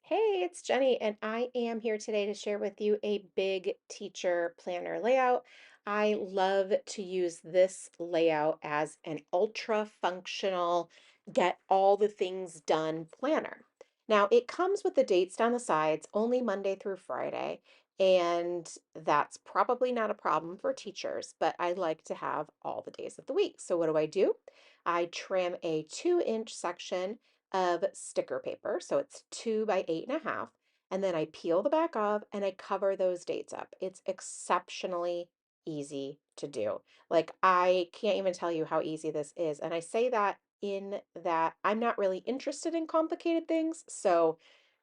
Hey, it's Jenny, and I am here today to share with you a big teacher planner layout. I love to use this layout as an ultra functional, get all the things done planner. Now, it comes with the dates down the sides, only Monday through Friday, and that's probably not a problem for teachers, but I like to have all the days of the week. So, what do? I trim a 2-inch section of sticker paper. So it's 2 by 8.5. And then I peel the back off and I cover those dates up. It's exceptionally easy to do. Like, I can't even tell you how easy this is. And I say that in that I'm not really interested in complicated things. So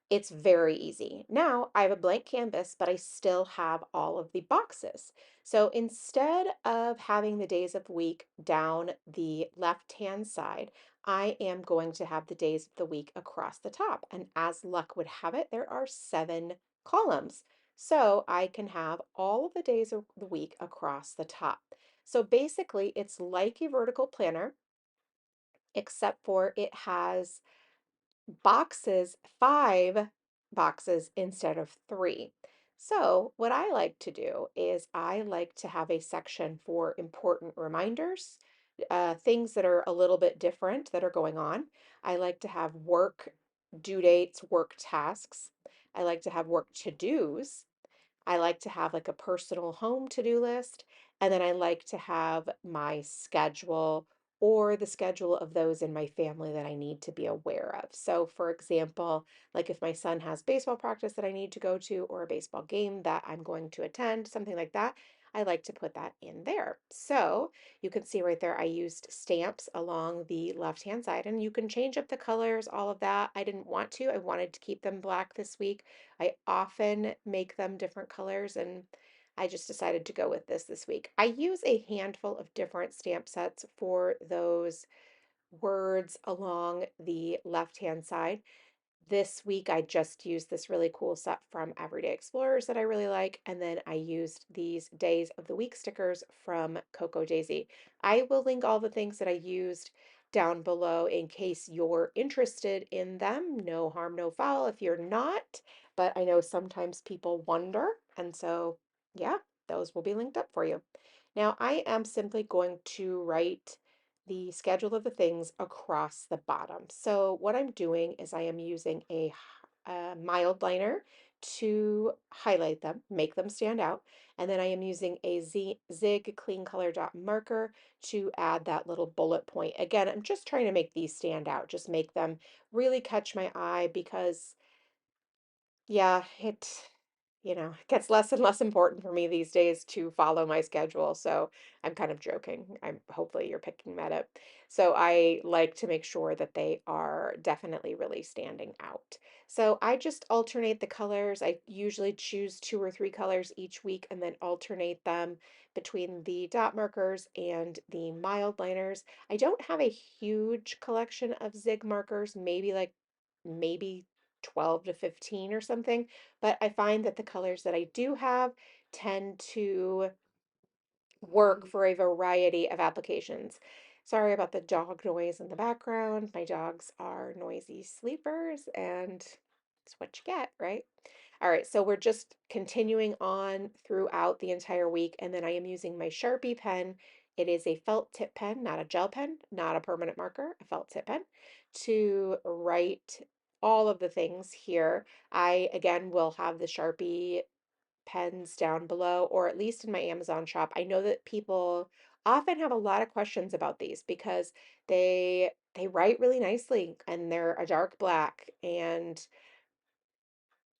it's very easy. Now I have a blank canvas, but I still have all of the boxes. So instead of having the days of the week down the left-hand side, I am going to have the days of the week across the top. And as luck would have it, there are 7 columns. So I can have all of the days of the week across the top. So basically, it's like a vertical planner, except for it has boxes, 5 boxes instead of 3. So, what I like to do is I like to have a section for important reminders, things that are a little bit different that are going on. I like to have work due dates, work tasks. I like to have work to-dos. I like to have like a personal home to-do list, and then I like to have my schedule or the schedule of those in my family that I need to be aware of. So, for example, like if my son has baseball practice that I need to go to or a baseball game that I'm going to attend, something like that, I like to put that in there. So, you can see right there, I used stamps along the left-hand side, and you can change up the colors, all of that. I didn't want to. I wanted to keep them black this week. I often make them different colors, and I just decided to go with this week. I use a handful of different stamp sets for those words along the left-hand side. This week, I just used this really cool set from Everyday Explorers that I really like, and then I used these Days of the Week stickers from Coco Daisy. I will link all the things that I used down below in case you're interested in them. No harm, no foul if you're not, but I know sometimes people wonder, and so yeah, those will be linked up for you. Now, I am simply going to write the schedule of the things across the bottom. So what I'm doing is I am using a mild liner to highlight them, make them stand out, and then I am using a Zig Clean Color Dot marker to add that little bullet point. Again, I'm just trying to make these stand out, just make them really catch my eye because yeah, it gets less and less important for me these days to follow my schedule. So I'm kind of joking. I'm hopefully you're picking that up. So I like to make sure that they are definitely really standing out. So I just alternate the colors. I usually choose 2 or 3 colors each week and then alternate them between the dot markers and the mild liners. I don't have a huge collection of zig markers, maybe 12 to 15 or something, but I find that the colors that I do have tend to work for a variety of applications. Sorry about the dog noise in the background. My dogs are noisy sleepers, and it's what you get, right? All right, so we're just continuing on throughout the entire week, and then I am using my Sharpie pen. It is a felt tip pen, not a gel pen, not a permanent marker, a felt tip pen, to write all of the things here. I, again, will have the Sharpie pens down below, or at least in my Amazon shop. I know that people often have a lot of questions about these because they write really nicely and they're a dark black, and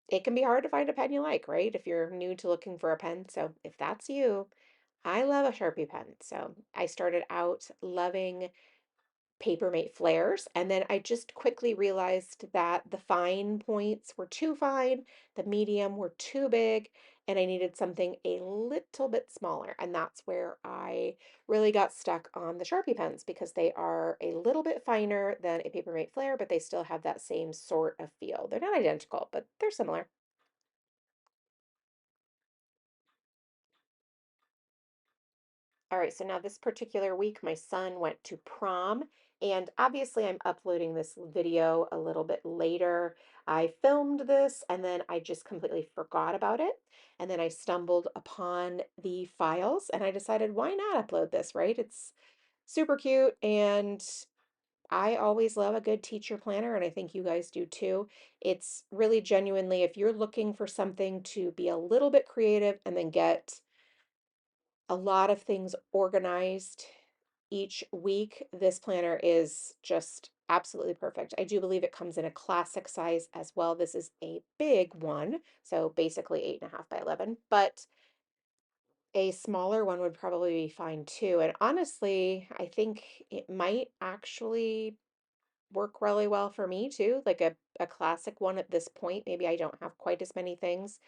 it can be hard to find a pen you like, right? If you're new to looking for a pen. So if that's you, I love a Sharpie pen. So I started out loving Papermate flares, and then I just quickly realized that the fine points were too fine, the medium were too big, and I needed something a little bit smaller. And that's where I really got stuck on the Sharpie pens because they are a little bit finer than a Papermate flare, but they still have that same sort of feel. They're not identical, but they're similar. All right, so now this particular week, my son went to prom, and obviously I'm uploading this video a little bit later. I filmed this and then I just completely forgot about it. And then I stumbled upon the files and I decided, why not upload this, right? It's super cute and I always love a good teacher planner, and I think you guys do too. It's really genuinely, if you're looking for something to be a little bit creative and then get a lot of things organized each week, this planner is just absolutely perfect. I do believe it comes in a classic size as well. This is a big one, so basically 8.5 by 11, but a smaller one would probably be fine too. And honestly, I think it might actually work really well for me too, like a classic one at this point. Maybe I don't have quite as many things.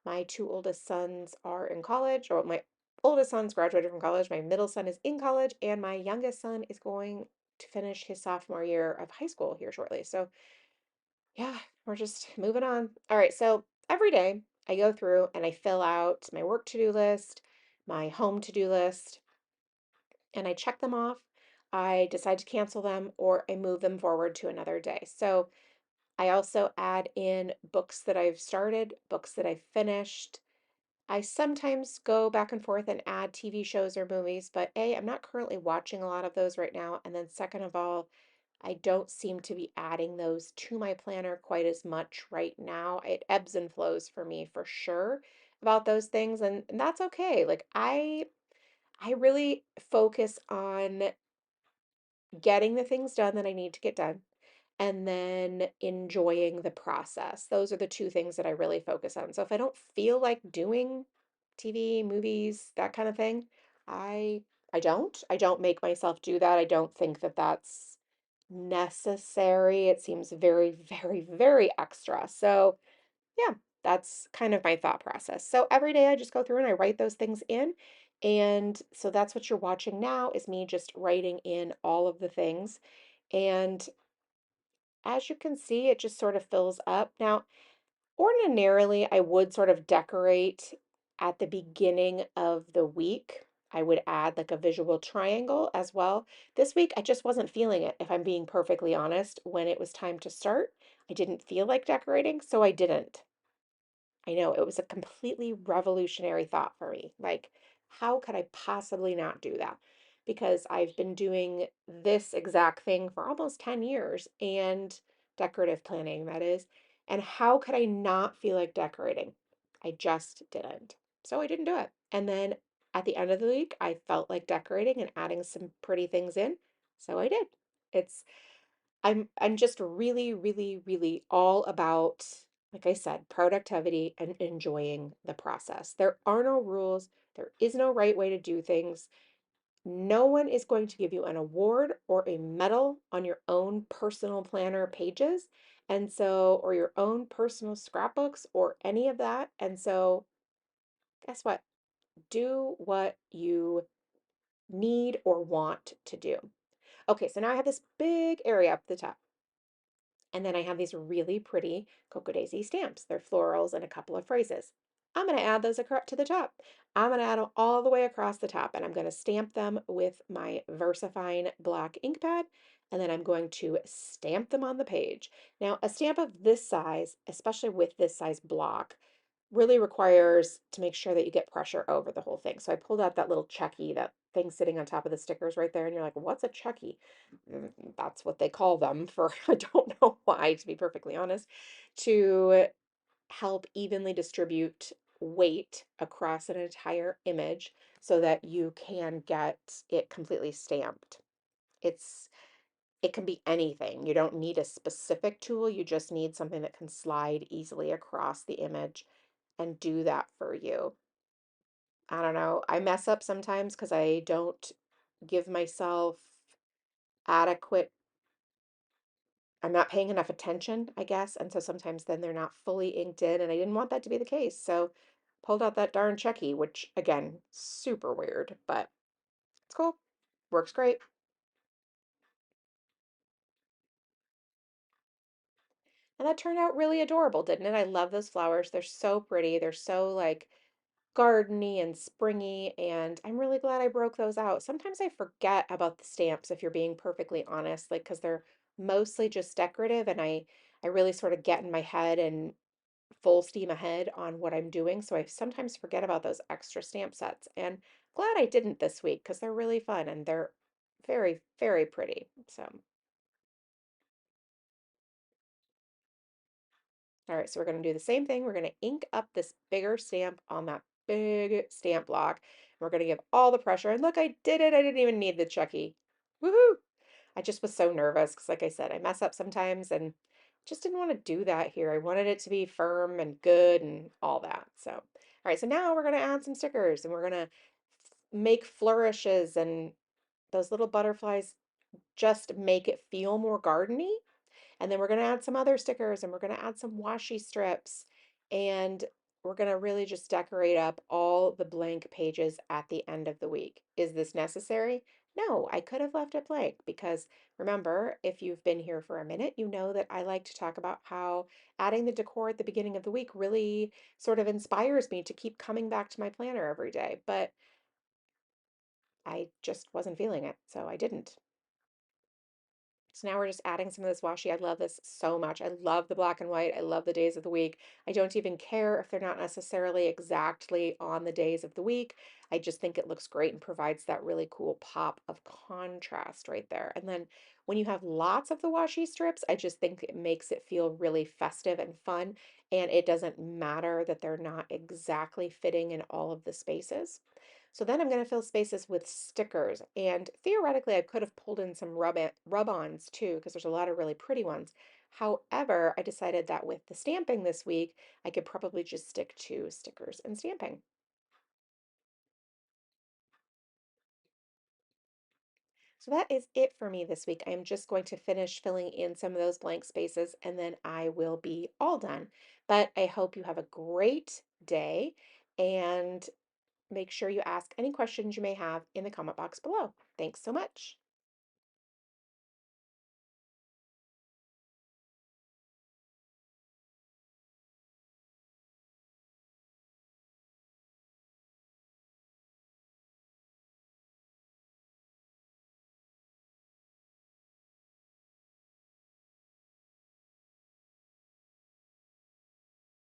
My two oldest sons are in college, or my oldest son's graduated from college, my middle son is in college, and my youngest son is going to finish his sophomore year of high school here shortly. So, yeah, we're just moving on. All right, so every day I go through and I fill out my work to-do list, my home to-do list, and I check them off. I decide to cancel them or I move them forward to another day. So, I also add in books that I've started, books that I've finished. I sometimes go back and forth and add TV shows or movies, but A, I'm not currently watching a lot of those right now. And then, second of all, I don't seem to be adding those to my planner quite as much right now. It ebbs and flows for me for sure about those things, and that's okay. Like I really focus on getting the things done that I need to get done and then enjoying the process. Those are the two things that I really focus on. So if I don't feel like doing TV, movies, that kind of thing, I I don't. I don't make myself do that. I don't think that that's necessary. It seems very, very, very extra. So, yeah, that's kind of my thought process. So every day I just go through and I write those things in. And so that's what you're watching now is me just writing in all of the things. And as you can see, it just sort of fills up. Now, ordinarily, I would sort of decorate at the beginning of the week. I would add like a visual triangle as well. This week, I just wasn't feeling it, if I'm being perfectly honest. When it was time to start, I didn't feel like decorating, so I didn't. I know it was a completely revolutionary thought for me. Like, how could I possibly not do that? Because I've been doing this exact thing for almost 10 years and decorative planning, that is. And how could I not feel like decorating? I just didn't. So I didn't do it. And then at the end of the week, I felt like decorating and adding some pretty things in. So I did. It's I'm just really, really, really all about, like I said, productivity and enjoying the process. There are no rules. There is no right way to do things. No one is going to give you an award or a medal on your own personal planner pages. And so, or your own personal scrapbooks or any of that. And so, guess what? Do what you need or want to do. Okay, so now I have this big area up the top. And then I have these really pretty Cocoa Daisy stamps. They're florals and a couple of phrases. I'm going to add those across to the top. I'm going to add them all the way across the top and I'm going to stamp them with my VersaFine black ink pad. And then I'm going to stamp them on the page. Now, a stamp of this size, especially with this size block, really requires to make sure that you get pressure over the whole thing. So I pulled out that little Chucky, that thing sitting on top of the stickers right there, and you're like, what's a Chucky? That's what they call them for, I don't know why, to be perfectly honest, to help evenly distribute weight across an entire image so that you can get it completely stamped. It's it can be anything. You don't need a specific tool. You just need something that can slide easily across the image and do that for you. I don't know. I mess up sometimes because I don't give myself adequate, I'm not paying enough attention, I guess. And so sometimes then they're not fully inked in, and I didn't want that to be the case. So pulled out that darn Chucky, which again, super weird, but it's cool. Works great. And that turned out really adorable, didn't it? I love those flowers. They're so pretty. They're so like gardeny and springy, and I'm really glad I broke those out. Sometimes I forget about the stamps, if you're being perfectly honest, like because they're mostly just decorative, and I really sort of get in my head and full steam ahead on what I'm doing. So I sometimes forget about those extra stamp sets. And glad I didn't this week because they're really fun and they're very, very pretty. So, all right, so we're going to do the same thing. We're going to ink up this bigger stamp on that big stamp block. We're going to give all the pressure. And look, I did it. I didn't even need the Chucky. Woohoo! I just was so nervous because, like I said, I mess up sometimes and just didn't want to do that here. I wanted it to be firm and good and all that. So, all right, so now we're going to add some stickers and we're going to make flourishes and those little butterflies just make it feel more gardeny. And then we're going to add some other stickers and we're going to add some washi strips and we're going to really just decorate up all the blank pages at the end of the week. Is this necessary? No, I could have left it blank because remember, if you've been here for a minute, you know that I like to talk about how adding the decor at the beginning of the week really sort of inspires me to keep coming back to my planner every day. But I just wasn't feeling it, so I didn't. So now we're just adding some of this washi. I love this so much. I love the black and white. I love the days of the week. I don't even care if they're not necessarily exactly on the days of the week. I just think it looks great and provides that really cool pop of contrast right there. And then when you have lots of the washi strips, I just think it makes it feel really festive and fun. And it doesn't matter that they're not exactly fitting in all of the spaces. So then I'm going to fill spaces with stickers. And theoretically, I could have pulled in some rub-ons too, because there's a lot of really pretty ones. However, I decided that with the stamping this week, I could probably just stick to stickers and stamping. So that is it for me this week. I am just going to finish filling in some of those blank spaces and then I will be all done. But I hope you have a great day and make sure you ask any questions you may have in the comment box below. Thanks so much.